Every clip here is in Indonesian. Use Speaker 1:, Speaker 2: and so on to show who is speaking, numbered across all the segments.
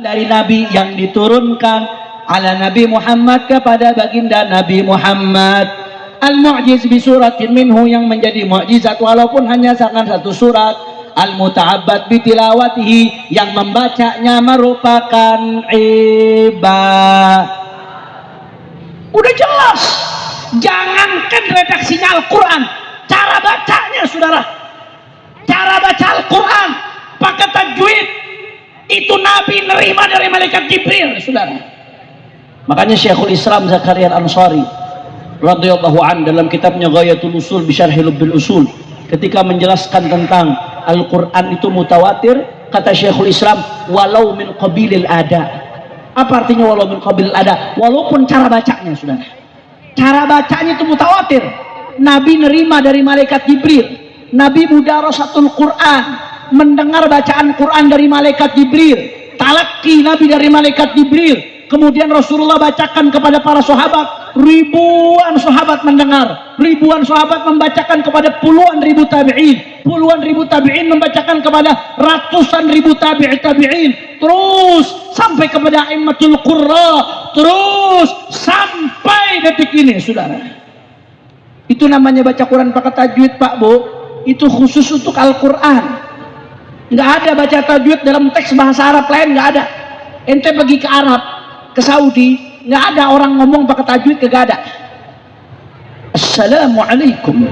Speaker 1: dari Nabi yang diturunkan ala Nabi Muhammad kepada baginda Nabi Muhammad. Al-mu'jiz bi suratin minhu, yang menjadi mukjizat walaupun hanya sangat satu surat. Al-muta'abbad bi tilawatihi, yang membacanya merupakan ibadah. Udah jelas. Jangankan redaksinya Al-Quran, cara bacanya saudara, cara baca Al-Quran pakai tajwid itu Nabi nerima dari malaikat Jibril saudara. Makanya Syekhul Islam Zakaria Al-Ansari radhiyallahu an dalam kitabnya Ghayatul Usul bi Syarhi Lubbil Usul, ketika menjelaskan tentang Al-Quran itu mutawatir, kata Syekhul Islam, walau min qabilil ada. Apa artinya walau min qabilil ada? Walaupun cara bacanya saudara, cara bacanya itu mutawatir, Nabi nerima dari malaikat Jibril. Nabi mudarasatul Quran, mendengar bacaan Quran dari malaikat Jibril. Talaqi Nabi dari malaikat Jibril. Kemudian Rasulullah bacakan kepada para sahabat, ribuan sahabat mendengar, ribuan sahabat membacakan kepada puluhan ribu tabi'in, puluhan ribu tabi'in membacakan kepada ratusan ribu tabi'in, terus sampai kepada a'immatul qurra, terus sampai detik ini saudara. Itu namanya baca Quran pakai tajwid Pak Bu, itu khusus untuk Al-Quran. Nggak ada baca tajwid dalam teks bahasa Arab lain, nggak ada. Ente pergi ke Arab, ke Saudi, nggak ada orang ngomong pakai tajwid, nggak ada. Assalamualaikum.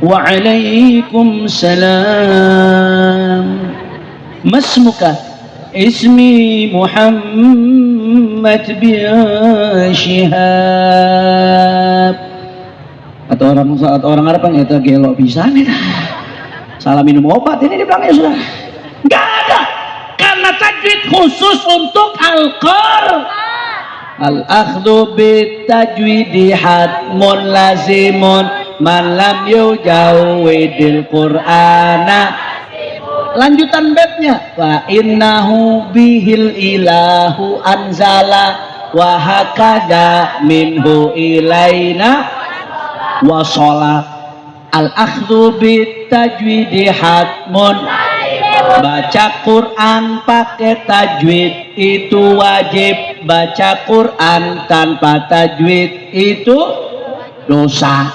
Speaker 1: Waalaikumsalam. Masmuka? Ismi Muhammad bin Shihab. Atau orang Arab yang itu gelok bisa nih, salah minum obat ini dibilangnya sudah. Nggak ada, karena tajwid khusus untuk Al-Quran. Al-akhdhu bitajwidi hatmun lazimun man lam yujawwidil Qur'ana. Lanjutan baitnya, wa innahu bihil ilahu anzala wa hakada minhu ilaina wasala. Al-akhdhu bitajwidi hatmun, baca Quran pakai tajwid itu wajib, baca Quran tanpa tajwid itu dosa.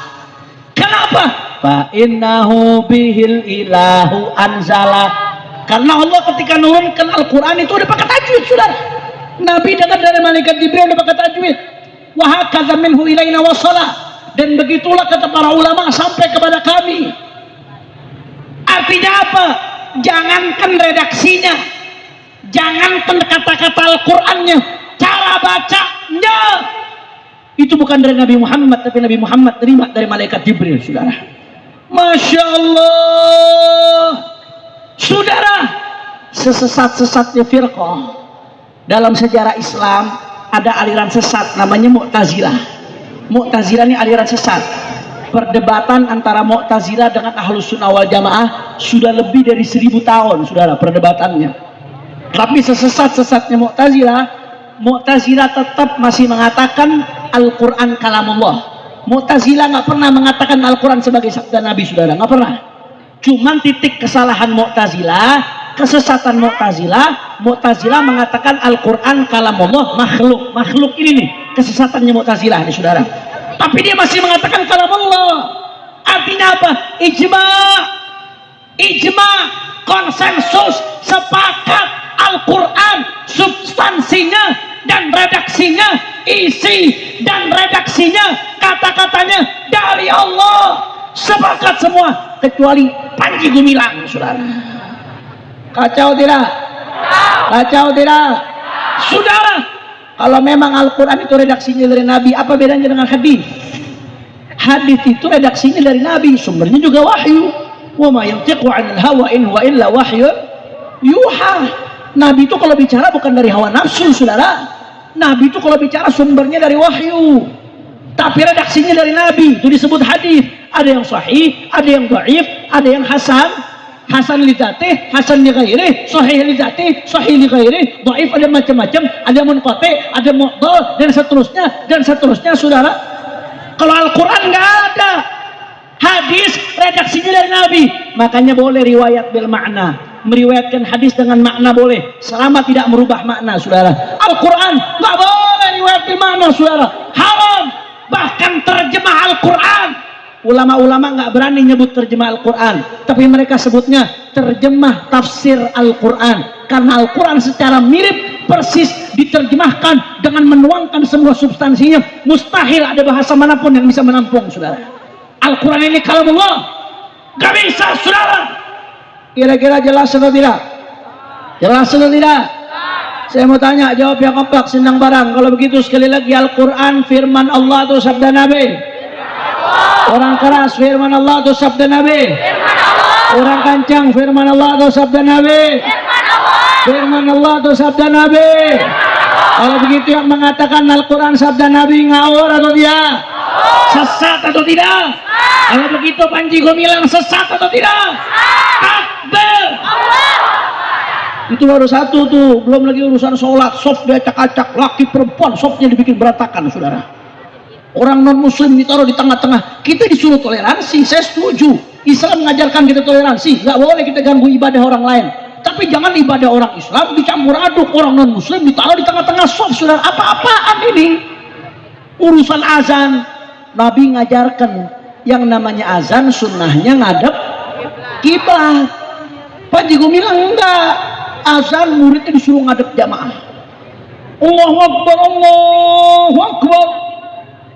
Speaker 1: Kenapa? Fa innahu bihil ilahu anzala, karena Allah ketika nurunkan Al-Quran itu udah pakai tajwid saudara. Nabi dengar dari malaikat Jibril udah pakai tajwid. Wa hakadha minhu ilaina wasala, dan begitulah kata para ulama sampai kepada kami. Artinya apa? Jangankan redaksinya, jangankan kata-kata Al-Qurannya, cara bacanya itu bukan dari Nabi Muhammad, tapi Nabi Muhammad terima dari malaikat Jibril saudara. Masya Allah saudara. Sesesat-sesatnya firqah dalam sejarah Islam, ada aliran sesat namanya Mu'tazilah. Mu'tazilah ini aliran sesat. Perdebatan antara Mu'tazilah dengan Ahlus Sunnah wal Jamaah sudah lebih dari 1000 tahun saudara perdebatannya. Tapi sesat-sesatnya Mu'tazilah tetap masih mengatakan Al-Quran kalamullah. Mu'tazilah nggak pernah mengatakan Al-Quran sebagai sabda Nabi saudara, nggak pernah. Cuman titik kesalahan Mu'tazilah, kesesatan Mu'tazilah mengatakan Al-Quran kalamullah, makhluk ini nih kesesatannya Mu'tazilah nih saudara. Tapi dia masih mengatakan kalamullah. Artinya apa? Ijma, konsensus, sepakat Al-Quran substansinya dan redaksinya, isi dan redaksinya, kata-katanya dari Allah, sepakat semua kecuali Panji Gumilang saudara. Kacau tidak? Kacau tidak? Saudara, kalau memang Al-Quran itu redaksinya dari Nabi, apa bedanya dengan hadis? Hadis itu redaksinya dari Nabi, sumbernya juga wahyu. Wa ma yantiqu 'anil hawa in huwa illa wahyun yuha. Nabi itu kalau bicara bukan dari hawa nafsu saudara. Nabi itu kalau bicara sumbernya dari wahyu. Tapi redaksinya dari Nabi, itu disebut hadis. Ada yang sahih, ada yang dhaif, ada yang hasan. Hasan li dzatih, hasan li ghairih, sahih li dzatih, sahih li ghairih, dhaif, ada macam-macam, ada munqati, ada mu'dhal, dan seterusnya saudara. Kalau Al-Quran nggak ada. Hadis redaksinya dari Nabi, makanya boleh riwayat bil makna. meriwayatkan hadis dengan makna boleh, selama tidak merubah makna, saudara. Al-Quran nggak boleh riwayatkan makna, saudara, haram. Bahkan terjemah Al-Quran, ulama-ulama nggak berani nyebut terjemah Al-Quran, tapi mereka sebutnya terjemah tafsir Al-Quran, karena Al-Quran secara mirip persis diterjemahkan dengan menuangkan semua substansinya. Mustahil ada bahasa manapun yang bisa menampung, saudara. Al-Quran ini kalamullah, gak bisa, saudara. Kira-kira jelas atau tidak? Jelas atau tidak? Saya mau tanya, jawab yang kompak, sindang barang. Kalau begitu sekali lagi, Al-Quran firman Allah atau sabda Nabi? Orang keras firman Allah atau sabda Nabi? Orang kancang firman Allah atau sabda Nabi? Firman Allah atau sabda Nabi? Kalau begitu yang mengatakan Al-Quran sabda Nabi ngawur atau tidak? Sesat atau tidak? Kalau begitu Panji Gumilang sesat atau tidak? Takbir! Itu baru satu tuh, belum lagi urusan sholat, soft diacak-acak, laki perempuan softnya dibikin berantakan, saudara. Orang non muslim ditaruh di tengah-tengah, kita disuruh toleransi. Saya setuju, Islam mengajarkan kita toleransi, nggak boleh kita ganggu ibadah orang lain. Tapi jangan ibadah orang Islam dicampur aduk, orang non muslim ditaruh di tengah-tengah soft, saudara. Apa-apaan ini? Urusan azan, Nabi ngajarkan yang namanya azan sunnahnya ngadep kiblat. Panji Gumilang enggak, azan muridnya disuruh ngadep jamaah. Allahu Akbar, Allahu Akbar.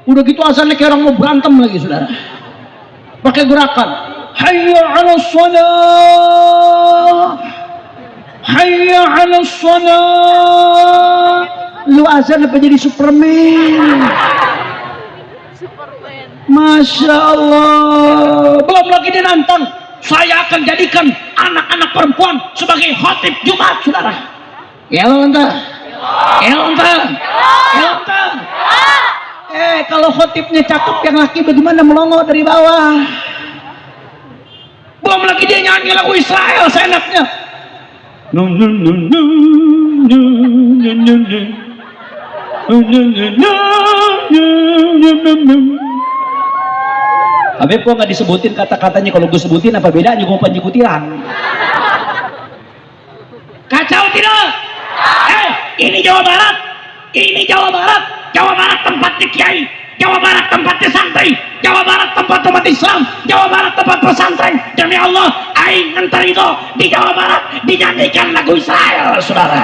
Speaker 1: Udah gitu azannya kayak orang mau berantem lagi, saudara. Pakai gerakan hayya 'alas shalah, hayya 'alas shalah. Lu azan apa jadi Superman? Masya Allah. Belum lagi dia nantang, saya akan jadikan anak-anak perempuan sebagai khotib Jumat, saudara. Elonta, kalau khotibnya cakep yang laki bagaimana melongo dari bawah? Belum lagi dia nyanyi lagu Israel seenaknya. Habib kok nggak disebutin kata-katanya? Kalau gue sebutin apa bedanya gue Panji Kutilang? Kacau tidak? Ini Jawa Barat, ini Jawa Barat. Jawa Barat tempatnya kiai, Jawa Barat tempatnya santri, Jawa Barat tempat Islam, Jawa Barat tempat pesantren. Demi Allah, aing ngantar itu di Jawa Barat dinyanyikan lagu Israel, saudara.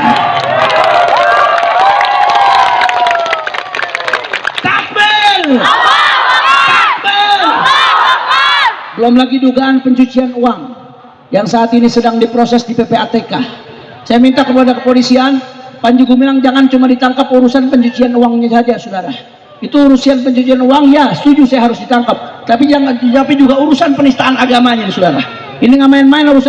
Speaker 1: Takbir! Takbir! Belum lagi dugaan pencucian uang yang saat ini sedang diproses di PPATK. Saya minta kepada kepolisian, Panji Gumilang jangan cuma ditangkap urusan pencucian uangnya saja, saudara. Itu urusan pencucian uang, ya setuju saya harus ditangkap. Tapi jangan, tapi juga urusan penistaan agamanya, saudara. Ini nggak main-main urusan.